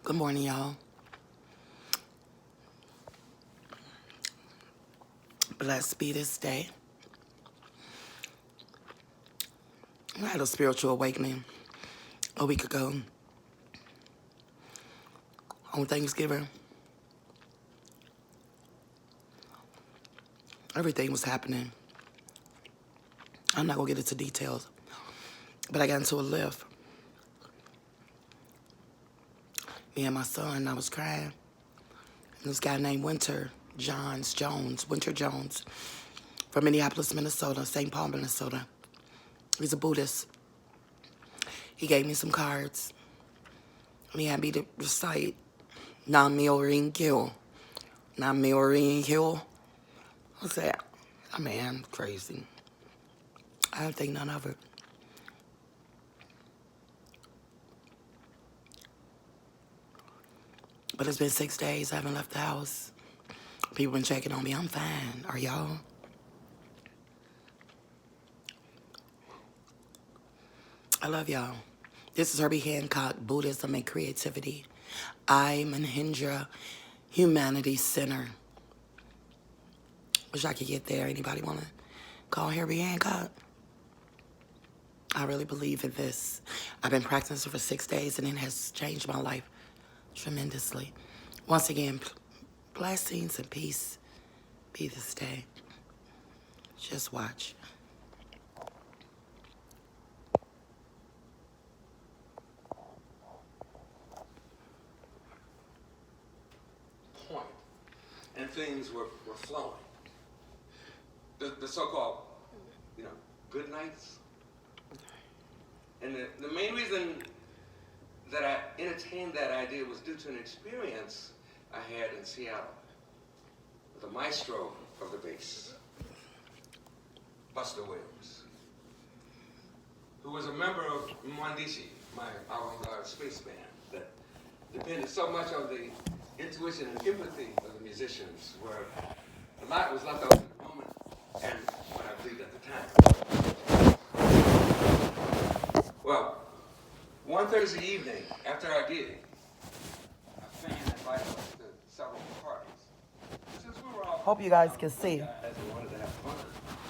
Good morning, y'all. Blessed be this day. I had a spiritual awakening a week ago on Thanksgiving. Everything was happening. I'm not gonna get into details, but I got into a lift. Me and my son, I was crying. And this guy named Winter Jones, from Minneapolis, Minnesota, St. Paul, Minnesota. He's a Buddhist. He gave me some cards. He had me to recite Nam Myo Ring Kyo. Nam Myo Ring Kyo. I said, oh, man, I'm crazy. I don't think none of it. But it's been 6 days. I haven't left the house. People been checking on me. I'm fine. Are y'all? I love y'all. This is Herbie Hancock, Buddhism and Creativity. I'm Mahinda Humanities Center. Wish I could get there. Anybody want to call Herbie Hancock? I really believe in this. I've been practicing for 6 days, and it has changed my life tremendously. Once again, blessings and peace be this day. Just watch. Point, and things were flowing. The so-called, good nights. And the main reason that I entertained that idea was due to an experience I had in Seattle with the maestro of the bass, Buster Williams, who was a member of Humanities, my avant-garde space band, that depended so much on the intuition and empathy of the musicians, where a lot was left out in the moment and what I believed at the time. Well, one Thursday evening, after our gig, a fan invited us to several parties. Since we were all Hope you guys can see. guys who wanted to have fun,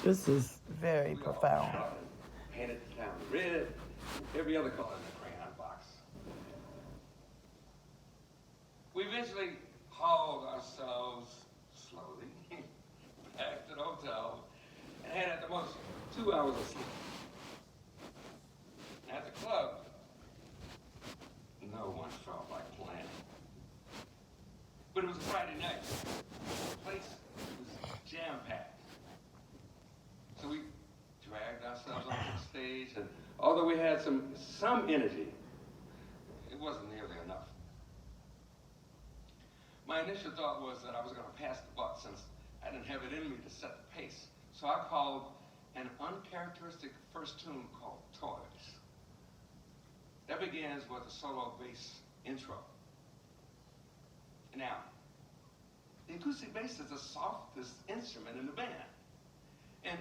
This is very we all profound. got out and painted the town red, every other color in the crayon box. We eventually hauled ourselves slowly back to the hotel and had at the most 2 hours of sleep. At the club, no one felt like playing. But it was a Friday night. The place was jam-packed. So we dragged ourselves onto the stage, and although we had some energy, it wasn't nearly enough. My initial thought was that I was going to pass the buck since I didn't have it in me to set the pace. So I called an uncharacteristic first tune called Toys. That begins with a solo bass intro. Now, the acoustic bass is the softest instrument in the band. And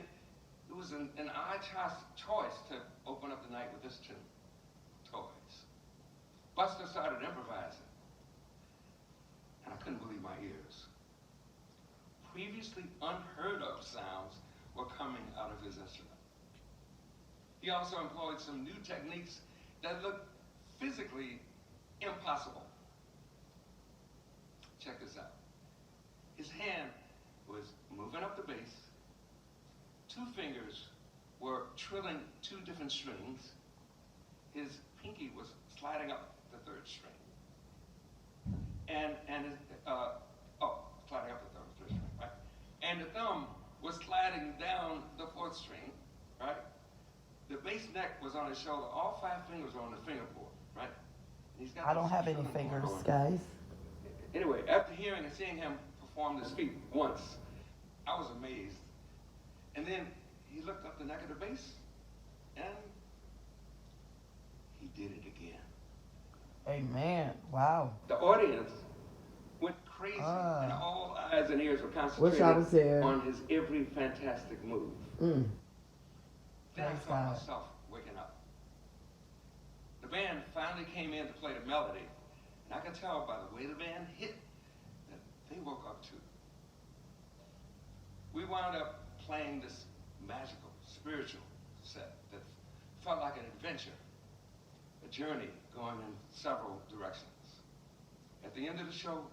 it was an odd choice to open up the night with this tune, Toys. Buster started improvising, and I couldn't believe my ears. Previously unheard of sounds were coming out of his instrument. He also employed some new techniques that looked physically impossible. Check this out. His hand was moving up the bass. 2 fingers were trilling 2 different strings. His pinky was sliding up the 3rd string. And his, sliding up the 3rd string, right? And the thumb was sliding down the 4th string, right? The bass neck was on his shoulder. All 5 fingers were on the fingerboard, right? He's got I don't have any fingers, guys. Anyway, after hearing and seeing him perform this feat once, I was amazed. And then he looked up the neck of the bass, and he did it again. Amen. Wow. The audience went crazy, and all eyes and ears were Wish I was concentrated there. on his every fantastic move. Mm. Then I Praise felt God. myself waking up. The band finally came in to play the melody, And I could tell by the way the band hit that they woke up too. We wound up playing this magical, spiritual set that felt like an adventure, a journey going in several directions. At the end of the show,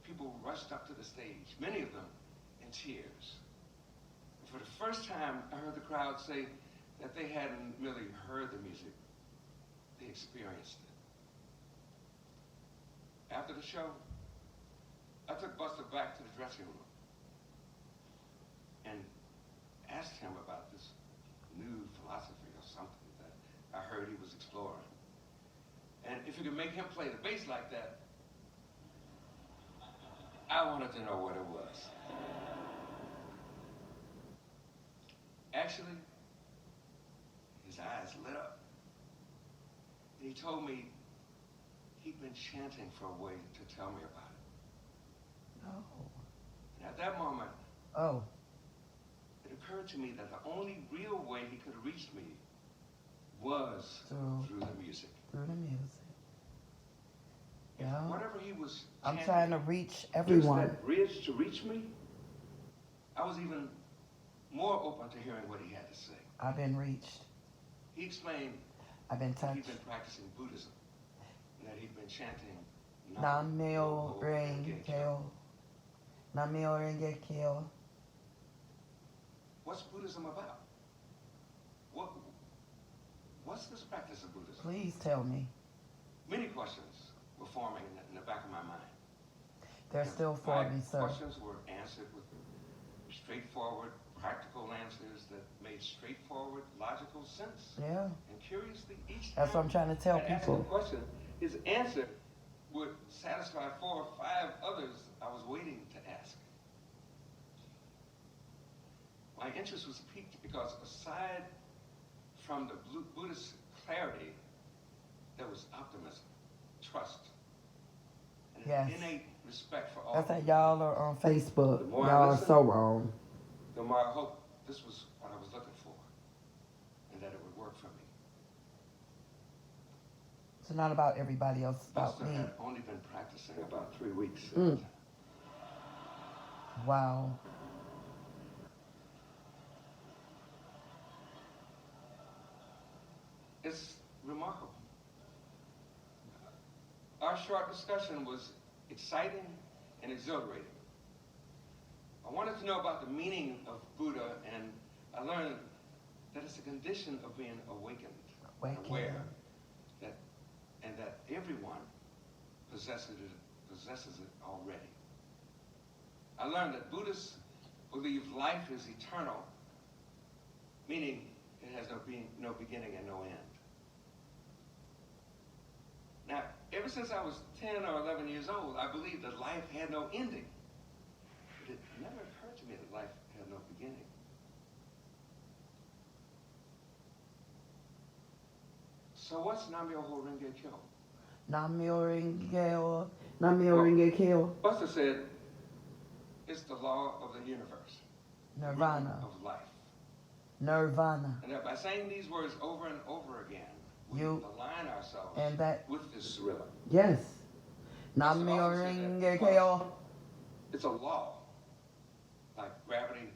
people rushed up to the stage, many of them in tears. And for the first time, I heard the crowd say that they hadn't really heard the music, they experienced it. After the show, I took Buster back to the dressing room and asked him about this new philosophy or something that I heard he was exploring. And if you could make him play the bass like that, I wanted to know what it was. Actually, his eyes lit up. And he told me he'd been chanting for a way to tell me about it. Oh. And at that moment, Oh. it occurred to me that the only real way he could reach me was through the music. Through the music. If Yeah. whatever he was I'm chanting trying to reach used everyone. that bridge to reach me, I was even more open to hearing what he had to say. I've been reached. He explained I've been that he'd touched. been practicing Buddhism and that he'd been chanting Nam-myo Renge-kyo. Nam-myo Renge-kyo. What's Buddhism about? What's this practice of Buddhism? Please tell me. Many questions were forming in the back of my mind. They're still for me, sir. Questions were answered with straightforward, practical answers that made straightforward, logical sense. Yeah. And curiously, each That's what I'm trying to tell I'd ask him people. a question, his answer would satisfy 4 or 5 others I was waiting to ask. My interest was piqued because aside from the Buddhist clarity, there was optimism, trust, and an innate respect for all. That's how y'all are on Facebook. The more I Y'all are listen, so wrong. the more I hope this was what I was looking for, and that it would work for me. It's not about everybody else, it's about Buster me. had only been practicing about 3 weeks at the time. Wow. It's remarkable. Our short discussion was exciting and exhilarating. I wanted to know about the meaning of Buddha, and I learned that it's a condition of being awakened, aware, and that everyone possesses it already. I learned that Buddhists believe life is eternal, meaning it has no beginning and no end. Now, ever since I was 10 or 11 years old, I believed that life had no ending. But it never occurred to me that life had no beginning. So what's Nam-myoho Renge-kyo? Nam-myo Renge-kyo. Nam-myo Renge-kyo. Buster said, it's the law of the universe. Nirvana. Of life. Nirvana. And that by saying these words over and over again, we align ourselves with this rhythm. Yes. Nam-myo Renge-kyo. It's a law, like gravity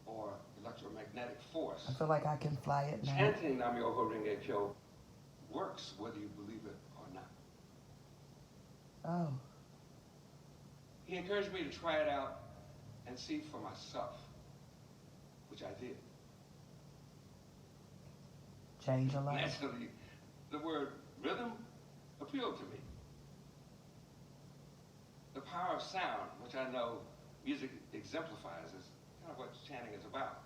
or electromagnetic force. I feel like I can fly it now. Chanting Nam-myoho Renge-kyo works whether you believe it or not. Oh. He encouraged me to try it out and see for myself, which I did. Change a life. Naturally, the word rhythm appealed to me. The power of sound, which I know music exemplifies, is kind of what chanting is about.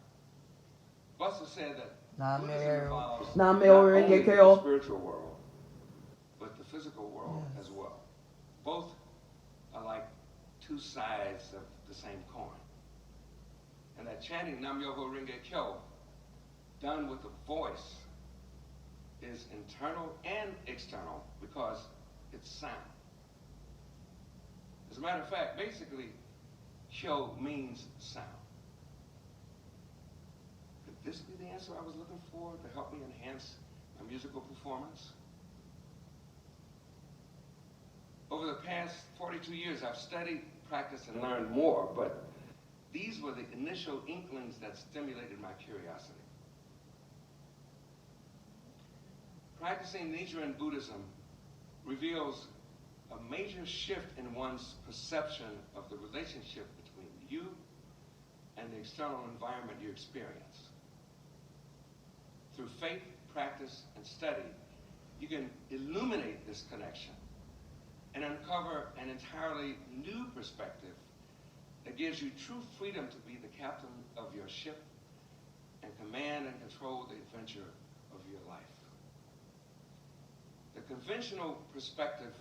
Buster said that Buddhism involves not only the spiritual world, but the physical world as well. Both are like 2 sides of the same coin. And that chanting Nam-myoho Renge-kyo, done with the voice, is internal and external because it's sound. As a matter of fact, basically, kyo means sound. Could this be the answer I was looking for to help me enhance my musical performance? Over over the past 42 years, I've studied, practiced, and learned more, but these were the initial inklings that stimulated my curiosity. Practicing Nichiren Buddhism reveals a major shift in one's perception of the relationship between you and the external environment you experience. Through faith, practice, and study, you can illuminate this connection and uncover an entirely new perspective that gives you true freedom to be the captain of your ship and command and control the adventure of your life. The conventional perspective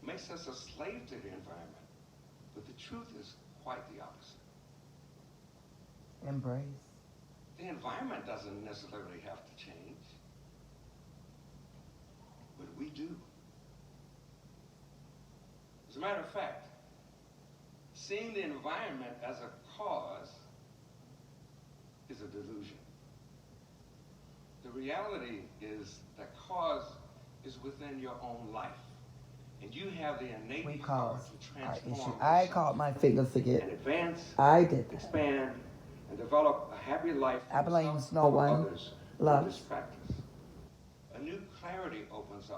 makes us a slave to the environment, but the truth is quite the opposite. Embrace. The environment doesn't necessarily have to change, but we do. As a matter of fact, seeing the environment as a cause is a delusion. The reality is that cause is within your own life, and you have the innate power to transform I caught my fingers to get. and advance, I did that. expand, and develop a happy life for I blame yourself no and one. others Love. through this practice. A new clarity opens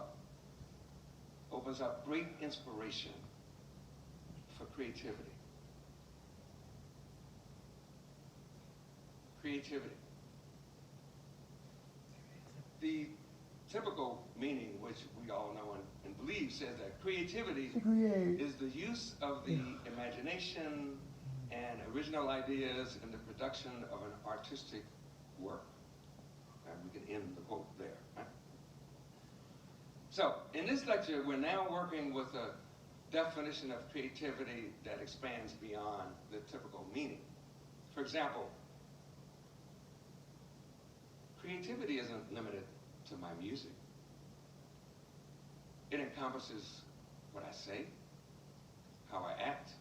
up great inspiration for creativity. Creativity. The typical meaning, which we all know and believe, says that creativity is the use of the imagination and original ideas in the production of an artistic work. And we can end the quote there. Right? So, in this lecture, we're now working with a definition of creativity that expands beyond the typical meaning. For example, creativity isn't limited to my music. It encompasses what I say, how I act,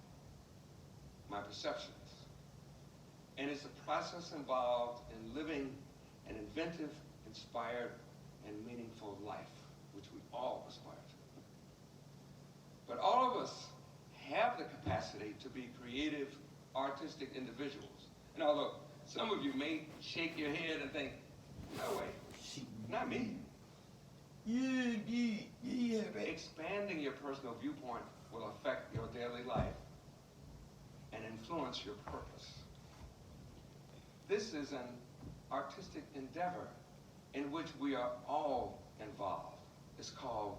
my perceptions. And it's a process involved in living an inventive, inspired, and meaningful life, which we all aspire to. But all of us have the capacity to be creative, artistic individuals. And although some of you may shake your head and think, no way, not me. Yeah. Expanding your personal viewpoint will affect your daily life and influence your purpose. This is an artistic endeavor in which we are all involved. It's called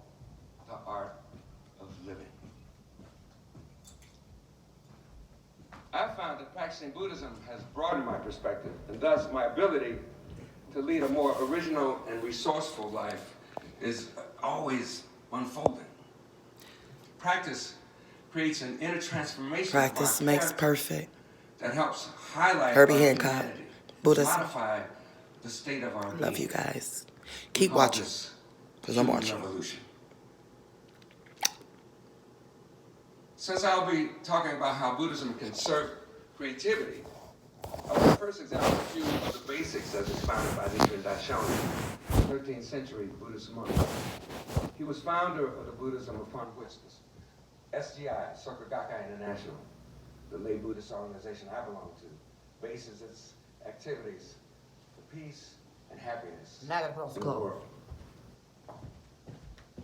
the art of living. I found that practicing Buddhism has broadened my perspective, and thus my ability to lead a more original and resourceful life is always unfolding. Practice creates an inner transformation. Practice makes perfect. That helps highlight Herbie our Hancock, humanity, Buddhism. modify the state of our being. Love you guys. Keep watching, because I'm watching. Revolution. Since I'll be talking about how Buddhism can serve creativity, I will first examine a few of the basics as expounded by Nichiren Daishonin, 13th century Buddhist monk. He was founder of the Buddhism upon which the SGI, Soka Gakkai International, the lay Buddhist organization I belong to, bases its activities for peace and happiness in the world.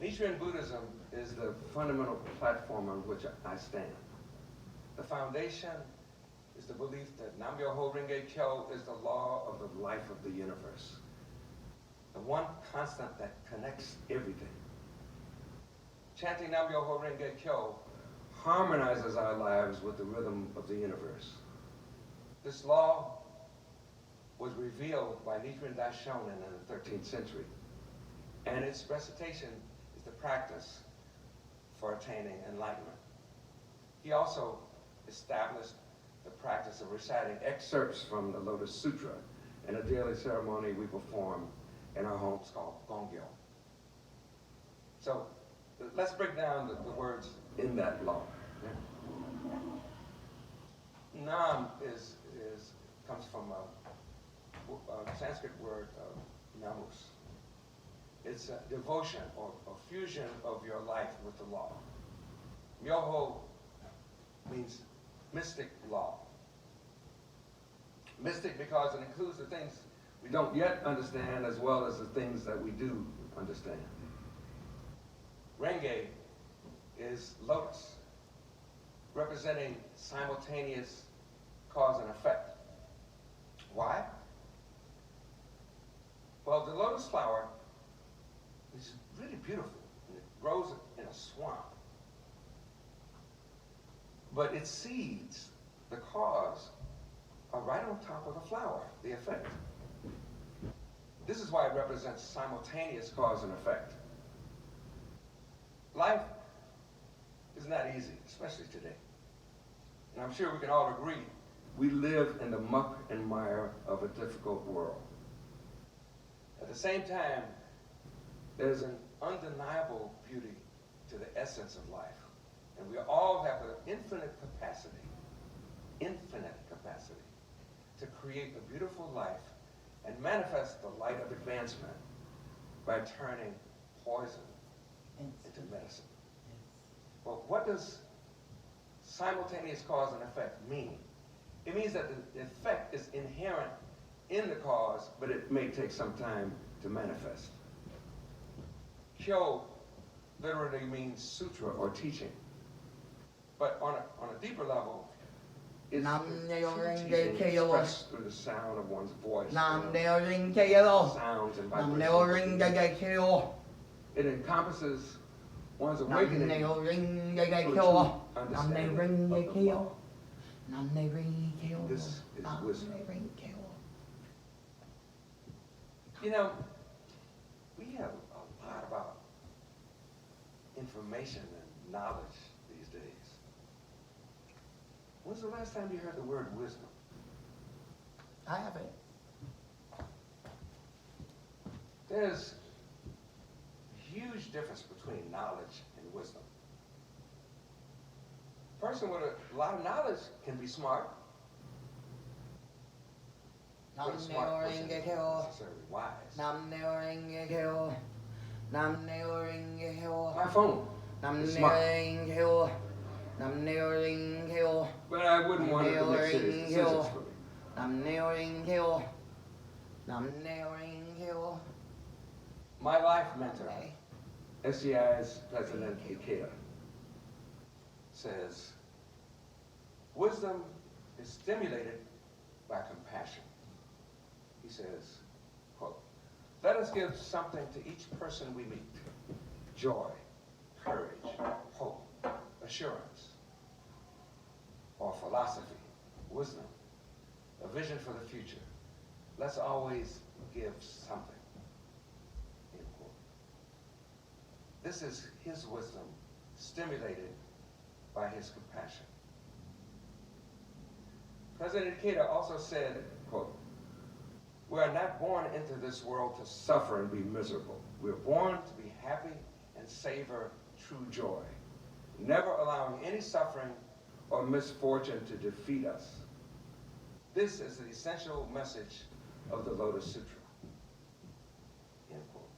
Nichiren Buddhism is the fundamental platform on which I stand. The foundation is the belief that Nam-myoho Renge Kyo is the law of the life of the universe, the one constant that connects everything. Chanting Nam-myoho Renge Kyo harmonizes our lives with the rhythm of the universe. This law was revealed by Nichiren Daishonin in the 13th century, and its recitation is the practice for attaining enlightenment. He also established the practice of reciting excerpts from the Lotus Sutra in a daily ceremony we perform in our homes called Gongyo. So let's break down the words in that law. Nam comes from a Sanskrit word namus. It's a devotion or fusion of your life with the law. Myoho means mystic law. Mystic because it includes the things we don't yet understand as well as the things that we do understand. Renge is lotus, representing simultaneous cause and effect. Why? Well, the lotus flower is really beautiful, and it grows in a swamp. But its seeds, the cause, are right on top of the flower, the effect. This is why it represents simultaneous cause and effect. Life is not easy, especially today. And I'm sure we can all agree, we live in the muck and mire of a difficult world. At the same time, there's an undeniable beauty to the essence of life. And we all have an infinite capacity to create a beautiful life and manifest the light of advancement by turning poison into medicine. Well, what does simultaneous cause and effect mean? It means that the effect is inherent in the cause, but it may take some time to manifest. Kyo literally means sutra or teaching. But on a deeper level, it's expressed through the sound of one's voice, sounds and vibrations. It encompasses one's awakening to a true understanding of the law. This is wisdom. You know, we have a lot about information and knowledge these days. When's the last time you heard the word wisdom? I haven't. There's a huge difference between knowledge and wisdom. A person with a lot of knowledge can be smart. But a smart person isn't necessarily wise. My phone is smart. But I wouldn't want it to make serious decisions for me. My life mentor, SCI's President Ikeda, says, wisdom is stimulated by compassion. He says, quote, let us give something to each person we meet. Joy, courage, hope, assurance, or philosophy, wisdom, a vision for the future. Let's always give something. End quote. This is his wisdom stimulated by his compassion. President Ikeda also said, quote, we are not born into this world to suffer and be miserable. We are born to be happy and savor true joy, never allowing any suffering or misfortune to defeat us. This is the essential message of the Lotus Sutra. End quote.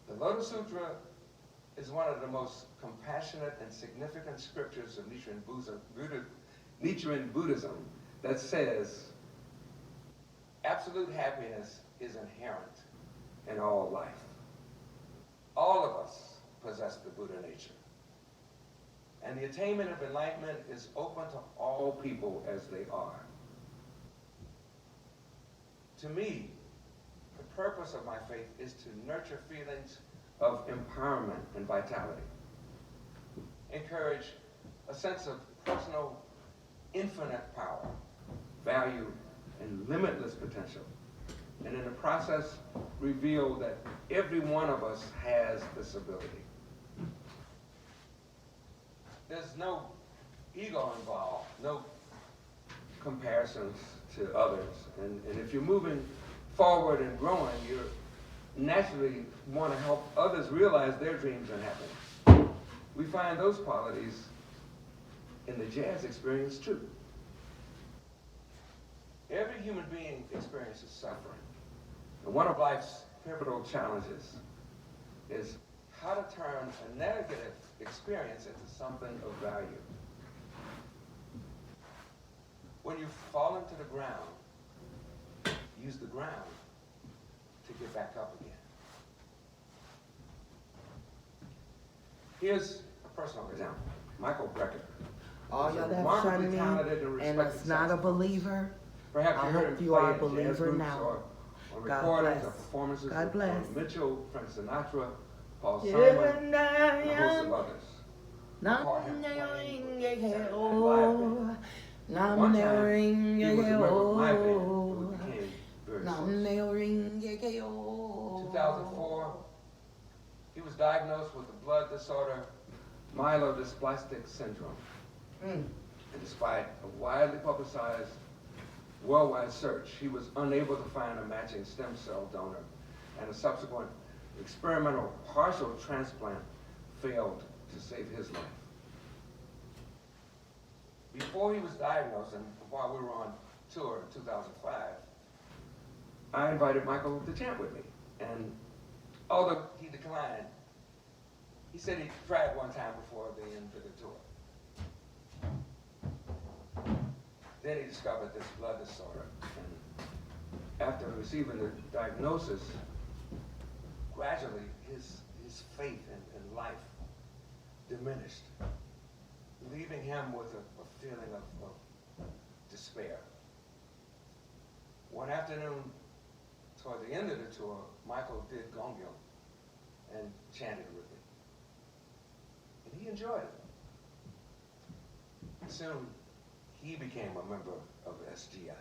The Lotus Sutra is one of the most compassionate and significant scriptures of Nichiren Buddhism that says, absolute happiness is inherent in all life. All of us possess the Buddha nature. And the attainment of enlightenment is open to all people as they are. To me, the purpose of my faith is to nurture feelings of empowerment and vitality. Encourage a sense of personal infinite power, value, and limitless potential. And in the process, reveal that every one of us has this ability. There's no ego involved, no comparisons to others. And if you're moving forward and growing, you naturally want to help others realize their dreams and happiness. We find those qualities in the jazz experience too. Every human being experiences suffering. And one of life's pivotal challenges is how to turn a negative experience into something of value. When you fall into the ground, use the ground to get back up again. Here's a personal example. Michael Brecker. All y'all that Remarkably shun me talented and respected that's not a saxophonist. believer, Perhaps I you heard hope him you play are a in jazz believer groups now. or God recordings bless. or performances God with bless. Mitchell, Frank Sinatra, Paul Yeah, Simon, and a host of others. Nam Caught him ne playing with ring the ye Saturday Night oh, Live band. nam One ne time, ring he ye was a member of my band, oh, who became very nam close. ne ring ye oh. 2004, he was diagnosed with a blood disorder, myelodysplastic syndrome. And despite a widely publicized worldwide search, he was unable to find a matching stem cell donor, and a subsequent experimental partial transplant failed to save his life. Before he was diagnosed, and while we were on tour in 2005, I invited Michael to chant with me. And although he declined, he said he tried one time before the end of the tour. Then he discovered this blood disorder. And after receiving the diagnosis, gradually his faith in life diminished, leaving him with a feeling of despair. One afternoon, toward the end of the tour, Michael did gongyo and chanted with me. And he enjoyed it. Soon, he became a member of SGI.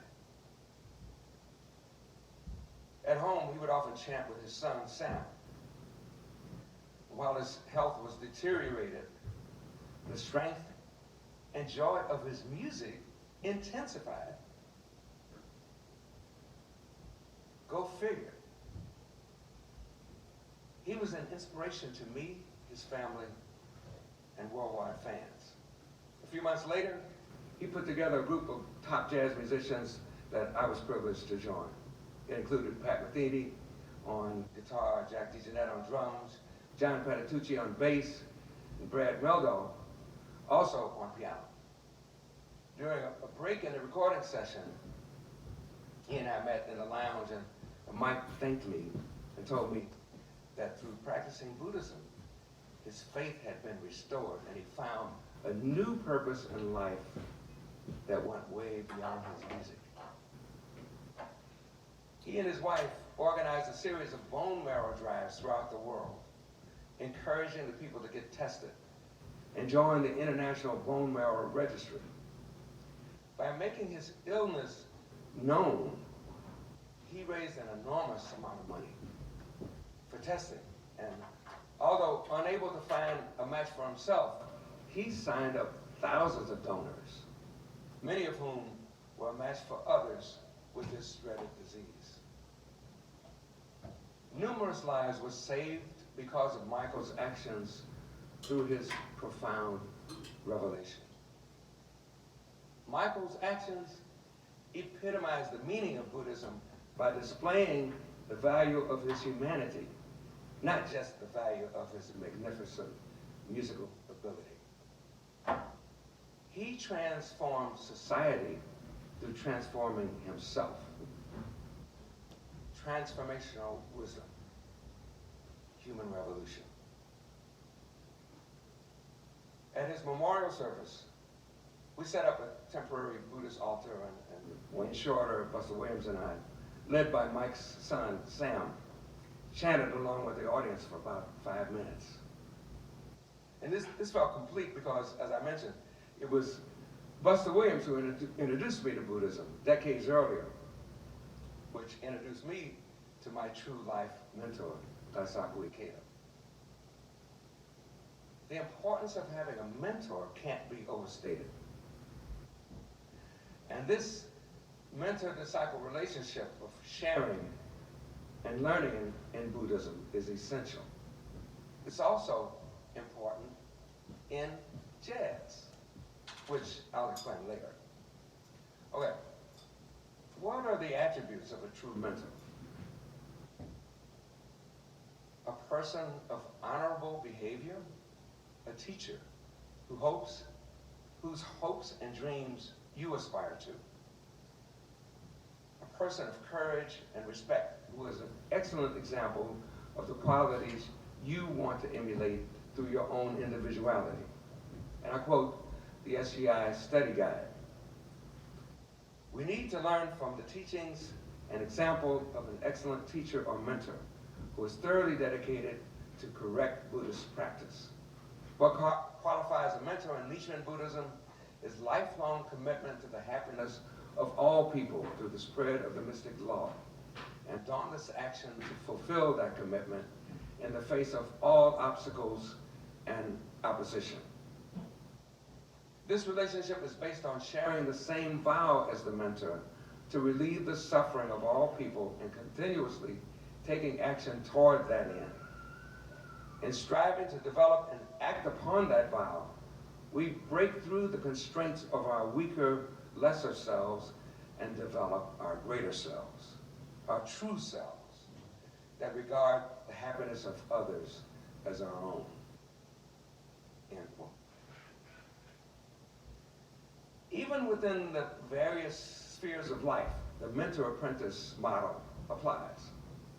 At home, he would often chant with his son, Sam. While his health was deteriorated, the strength and joy of his music intensified. Go figure. He was an inspiration to me, his family, and worldwide fans. A few months later, he put together a group of top jazz musicians that I was privileged to join. It included Pat Metheny on guitar, Jack DeJohnette on drums, John Patitucci on bass, and Brad Meldo also on piano. During a break in the recording session, he and I met in the lounge, and Mike thanked me and told me that through practicing Buddhism, his faith had been restored, and he found a new purpose in life that went way beyond his music. He and his wife organized a series of bone marrow drives throughout the world, encouraging the people to get tested and join the International Bone Marrow Registry. By making his illness known, he raised an enormous amount of money for testing. And although unable to find a match for himself, he signed up thousands of donors, many of whom were a match for others with this dreaded disease. Numerous lives were saved because of Michael's actions through his profound revelation. Michael's actions epitomized the meaning of Buddhism by displaying the value of his humanity, not just the value of his magnificent musical ability. He transformed society through transforming himself. Transformational wisdom, human revolution. At his memorial service, we set up a temporary Buddhist altar, and Wayne Shorter, Buster Williams, and I, led by Mike's son, Sam, chanted along with the audience for about 5 minutes. And this felt complete because, as I mentioned, it was Buster Williams who introduced me to Buddhism decades earlier, which introduced me to my true life mentor, Daisaku Ikeda. The importance of having a mentor can't be overstated. And this mentor-disciple relationship of sharing and learning in Buddhism is essential. It's also important in jazz, which I'll explain later. Okay, what are the attributes of a true mentor? person of honorable behavior, a teacher whose hopes and dreams you aspire to, a person of courage and respect, who is an excellent example of the qualities you want to emulate through your own individuality. And I quote the SGI study guide. We need to learn from the teachings and example of an excellent teacher or mentor who is thoroughly dedicated to correct Buddhist practice. What qualifies a mentor in Nichiren Buddhism is lifelong commitment to the happiness of all people through the spread of the mystic law, and dauntless action to fulfill that commitment in the face of all obstacles and opposition. This relationship is based on sharing the same vow as the mentor to relieve the suffering of all people and continuously taking action toward that end. In striving to develop and act upon that vow, we break through the constraints of our weaker, lesser selves and develop our greater selves, our true selves that regard the happiness of others as our own. End quote. Even within the various spheres of life, the mentor-apprentice model applies.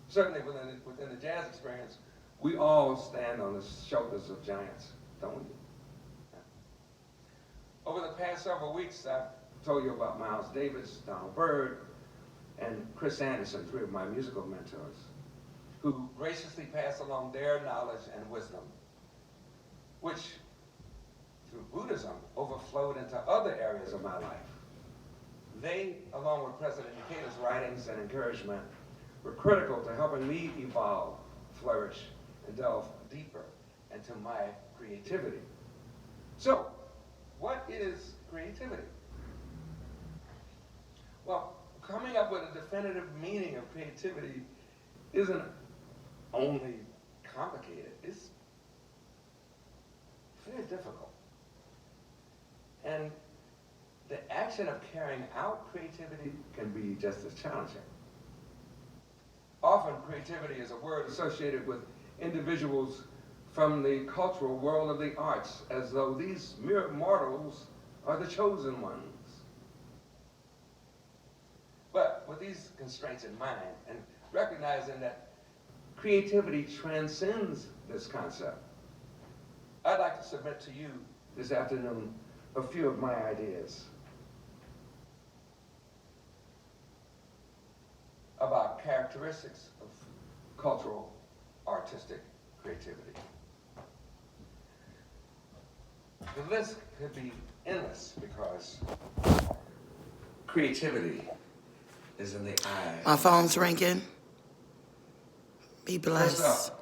Certainly within the jazz experience, we all stand on the shoulders of giants, don't we? Over the past several weeks, I've told you about Miles Davis, Donald Byrd, and Chris Anderson, three of my musical mentors, who graciously pass along their knowledge and wisdom, which, through Buddhism, overflowed into other areas of my life. They, along with President Ikeda's writings and encouragement, were critical to helping me evolve, flourish, and delve deeper into my creativity. So, what is creativity? Well, coming up with a definitive meaning of creativity isn't only complicated, it's very difficult. And the action of carrying out creativity can be just as challenging. Often creativity is a word associated with individuals from the cultural world of the arts, as though these mere mortals are the chosen ones. But with these constraints in mind, and recognizing that creativity transcends this concept, I'd like to submit to you this afternoon a few of my ideas about characteristics of cultural artistic creativity. The list could be endless because creativity is in the eye. My phone's ringing. Be First blessed. up,